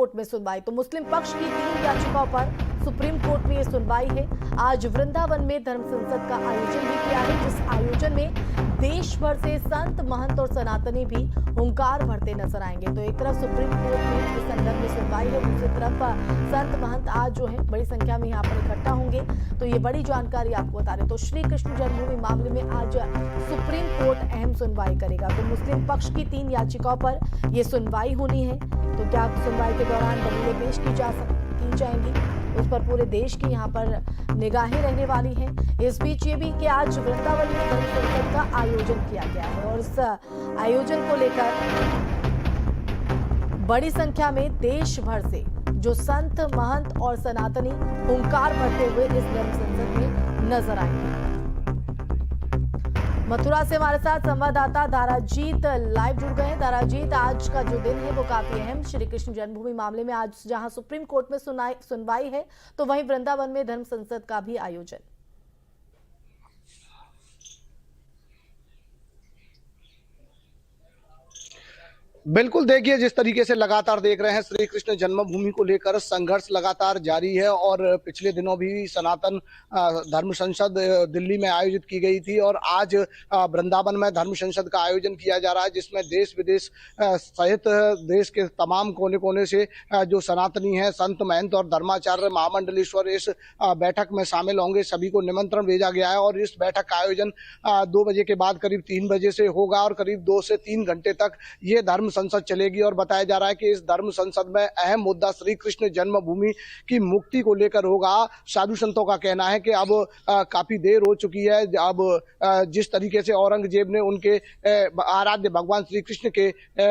Court में सुनवाई। तो मुस्लिम पक्ष की 3 याचिकाओं पर सुप्रीम कोर्ट में ये सुनवाई है। आज वृंदावन में धर्म संसद का आयोजन भी किया है, जिस आयोजन में देश भर से संत, महंत और सनातनी भी हुंकार भरते नजर आएंगे। तो एक तरफ सुप्रीम कोर्ट में इस संदर्भ में सुनवाई है, दूसरी तरफ संत महंत आज जो है बड़ी संख्या में यहाँ पर इकट्ठा होंगे। तो ये बड़ी जानकारी आपको बता रहे। तो श्री कृष्ण जन्मभूमि मामले में आज सुप्रीम कोर्ट अहम सुनवाई करेगा। तो मुस्लिम पक्ष की 3 याचिकाओं पर यह सुनवाई होनी है। तो क्या सुनवाई के दौरान दलीलें पेश की जाएंगी, उस पर पूरे देश की यहाँ पर निगाहें रहने वाली हैं। इस बीच ये भी कि आज वृंदावन में धर्म संसद का आयोजन किया गया है और इस आयोजन को लेकर बड़ी संख्या में देश भर से जो संत, महंत और सनातनी हुंकार भरते हुए इस धर्म संसद में नजर आएंगे। मथुरा से हमारे साथ संवाददाता दाराजीत लाइव जुड़ गए हैं। दाराजीत, आज का जो दिन है वो काफी अहम, श्री कृष्ण जन्मभूमि मामले में आज जहां सुप्रीम कोर्ट में सुनवाई है, तो वहीं वृंदावन में धर्म संसद का भी आयोजन। बिल्कुल, देखिए जिस तरीके से लगातार देख रहे हैं श्री कृष्ण जन्मभूमि को लेकर संघर्ष लगातार जारी है और पिछले दिनों भी सनातन धर्म संसद दिल्ली में आयोजित की गई थी और आज वृंदावन में धर्म संसद का आयोजन किया जा रहा है, जिसमें देश विदेश सहित देश के तमाम कोने कोने से जो सनातनी हैं, संत, महंत और धर्माचार्य, महामंडलेश्वर इस बैठक में शामिल होंगे। सभी को निमंत्रण भेजा गया है और इस बैठक का आयोजन 2 बजे के बाद करीब 3 बजे से होगा और करीब 2 से 3 घंटे तक ये धर्म संसद चलेगी। और बताया जा रहा है कि इस धर्म संसद में अहम मुद्दा श्री कृष्ण जन्मभूमि की मुक्ति को लेकर होगा। साधु संतों का कहना है कि अब काफी देर हो चुकी है। अब जिस तरीके से औरंगजेब ने उनके आराध्य भगवान श्री कृष्ण के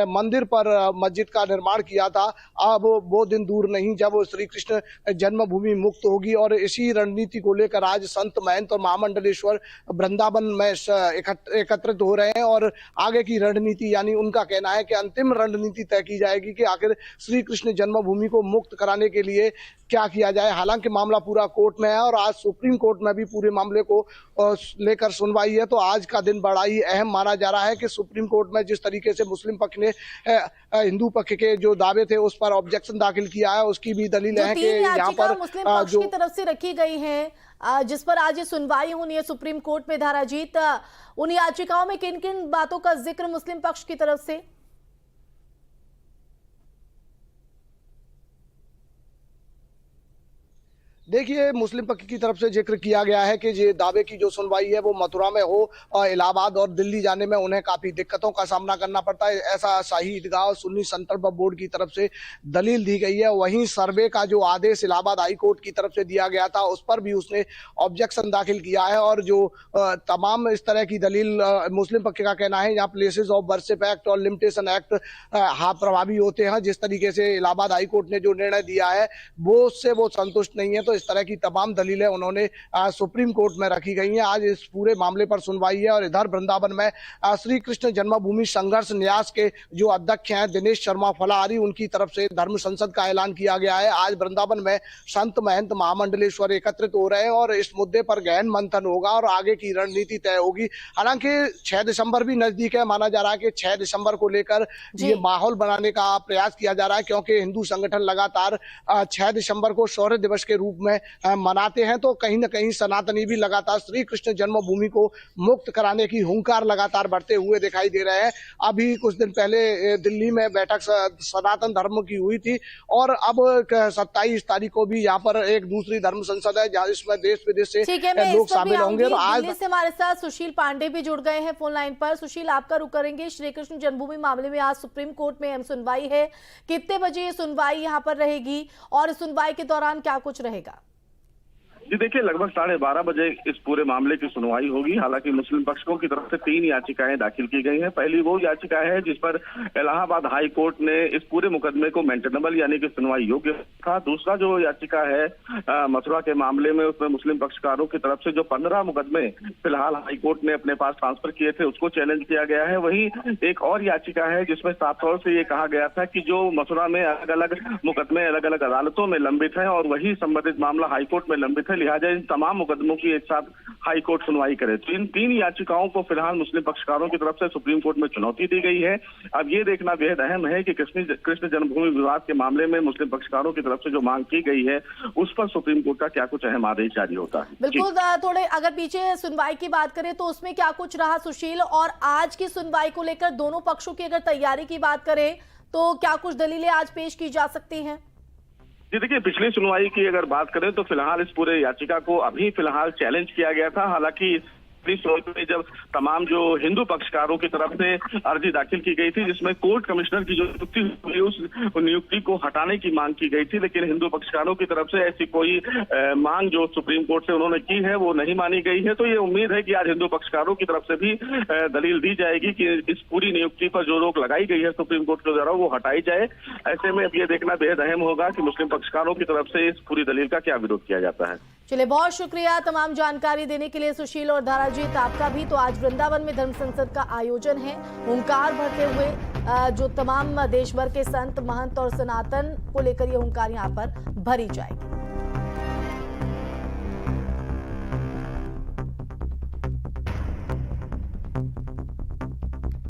मंदिर पर मस्जिद का निर्माण किया था, अब वो दिन दूर नहीं जब श्री कृष्ण जन्मभूमि मुक्त होगी। और इसी रणनीति को लेकर आज संत, महंत और महामंडलेश्वर वृंदावन में एकत्रित हो रहे हैं और आगे की रणनीति यानी उनका कहना है कि अंतिम रणनीति तय की जाएगी कि आखिर श्री कृष्ण जन्मभूमि को मुक्त कराने के लिए क्या किया जाए। हालांकि मामला पूरा कोर्ट में है और आज सुप्रीम कोर्ट में भी पूरे मामले को लेकर सुनवाई है। तो आज का दिन बड़ा ही अहम माना जा रहा है कि सुप्रीम कोर्ट में जिस तरीके से मुस्लिम पक्ष ने हिंदू पक्ष के जो दावे थे उस पर ऑब्जेक्शन दाखिल किया है, उसकी भी दलील है कि यहाँ पर मुस्लिम पक्ष की तरफ से रखी गई है, जिस पर आज ये सुनवाई होनी है सुप्रीम कोर्ट में। धाराजीत, उन याचिकाओं में किन किन बातों का जिक्र मुस्लिम पक्ष की तरफ से? देखिए, मुस्लिम पक्ष की तरफ से जिक्र किया गया है कि ये दावे की जो सुनवाई है वो मथुरा में हो और इलाहाबाद और दिल्ली जाने में उन्हें काफी दिक्कतों का सामना करना पड़ता है, ऐसा शाही ईदगाह और सुन्नी संदर्भ बोर्ड की तरफ से दलील दी गई है। वहीं सर्वे का जो आदेश इलाहाबाद हाई कोर्ट की तरफ से दिया गया था उस पर भी उसने ऑब्जेक्शन दाखिल किया है और जो तमाम इस तरह की दलील मुस्लिम पक्ष का कहना है यहाँ प्लेसेस ऑफ वर्शिप एक्ट और लिमिटेशन एक्ट प्रभावी होते हैं। जिस तरीके से इलाहाबाद हाई कोर्ट ने जो निर्णय दिया है वो उससे वो संतुष्ट नहीं है। तो इस तरह की तमाम दलीलें उन्होंने सुप्रीम कोर्ट में रखी गई हैं। आज इस पूरे मामले पर सुनवाई है और इधर वृंदावन में श्री कृष्ण जन्मभूमि संघर्ष न्यास के जो अध्यक्ष हैं दिनेश शर्मा फलाहारी, उनकी तरफ से धर्म संसद का ऐलान किया गया है। आज वृंदावन में संत, महंत, महामंडलेश्वर एकत्रित हो रहे हैं और इस मुद्दे पर गहन मंथन होगा और आगे की रणनीति तय होगी। हालांकि 6 दिसंबर भी नजदीक है, माना जा रहा है कि 6 दिसंबर को लेकर ये माहौल बनाने का प्रयास किया जा रहा है, क्योंकि हिंदू संगठन लगातार 6 दिसंबर को शौर्य दिवस के रूप में मनाते हैं। तो कहीं न कहीं सनातनी भी लगातार श्री कृष्ण जन्मभूमि को मुक्त कराने की हुंकार लगातार बढ़ते हुए दिखाई दे रहे हैं। अभी कुछ दिन पहले दिल्ली में बैठक सनातन धर्म की हुई थी और अब 27 तारीख को भी यहाँ पर एक दूसरी धर्म संसद है जहाँ इसमें देश विदेश से लोग शामिल होंगे। और आज दिल्ली से हमारे साथ सुशील पांडे भी जुड़ गए हैं फोन लाइन पर। सुशील, आपका रुख करेंगे। श्री कृष्ण जन्मभूमि मामले में आज सुप्रीम कोर्ट में अहम सुनवाई है, कितने बजे ये सुनवाई यहाँ पर रहेगी और सुनवाई के दौरान क्या कुछ रहेगा? जी देखिए, लगभग 12:30 बजे इस पूरे मामले की सुनवाई होगी। हालांकि मुस्लिम पक्षों की तरफ से 3 याचिकाएं दाखिल की गई हैं। पहली वो याचिका है जिस पर इलाहाबाद हाई कोर्ट ने इस पूरे मुकदमे को मेंटेनेबल यानी कि सुनवाई योग्य था। दूसरा जो याचिका है मथुरा के मामले में, उसमें मुस्लिम पक्षकारों की तरफ से जो 15 मुकदमे फिलहाल हाई कोर्ट ने अपने पास ट्रांसफर किए थे उसको चैलेंज किया गया है। वहीं एक और याचिका है जिसमें साफ तौर से ये कहा गया था कि जो मथुरा में अलग अलग मुकदमे अलग अलग अदालतों में लंबित है और वही संबंधित मामला हाईकोर्ट में लंबित है, लिहाजा इन तमाम मुकदमों की एक साथ हाई कोर्ट सुनवाई करे। तो इन 3 याचिकाओं को फिलहाल मुस्लिम पक्षकारों की तरफ से सुप्रीम कोर्ट में चुनौती दी गई है। अब ये देखना बेहद अहम है कि कृष्ण जन्मभूमि विवाद के मामले में मुस्लिम पक्षकारों की तरफ से जो मांग की गई है उस पर सुप्रीम कोर्ट का क्या कुछ अहम आदेश जारी होता है। बिल्कुल, थोड़े अगर पीछे सुनवाई की बात करें तो उसमें क्या कुछ रहा सुशील, और आज की सुनवाई को लेकर दोनों पक्षों की अगर तैयारी की बात करें तो क्या कुछ दलीलें आज पेश की जा सकती हैं? जी देखिए, पिछली सुनवाई की अगर बात करें तो फिलहाल इस पूरे याचिका को अभी फिलहाल चैलेंज किया गया था। हालांकि सुनवाई में जब तमाम जो हिंदू पक्षकारों की तरफ से अर्जी दाखिल की गई थी जिसमें कोर्ट कमिश्नर की जो नियुक्ति हुई उस नियुक्ति को हटाने की मांग की गई थी, लेकिन हिंदू पक्षकारों की तरफ से ऐसी कोई मांग जो सुप्रीम कोर्ट से उन्होंने की है वो नहीं मानी गई है। तो ये उम्मीद है कि आज हिंदू पक्षकारों की तरफ से भी दलील दी जाएगी कि इस पूरी नियुक्ति पर जो रोक लगाई गई है सुप्रीम कोर्ट के द्वारा वो हटाई जाए। ऐसे में अब ये देखना बेहद अहम होगा कि मुस्लिम पक्षकारों की तरफ से इस पूरी दलील का क्या विरोध किया जाता है। चलिए, बहुत शुक्रिया तमाम जानकारी देने के लिए सुशील और धाराजीत आपका भी। तो आज वृंदावन में धर्म संसद का आयोजन है। हुंकार भरते हुए जो तमाम देश भर के संत महंत और सनातन को लेकर ये हुंकार यहाँ पर भरी जाएगी।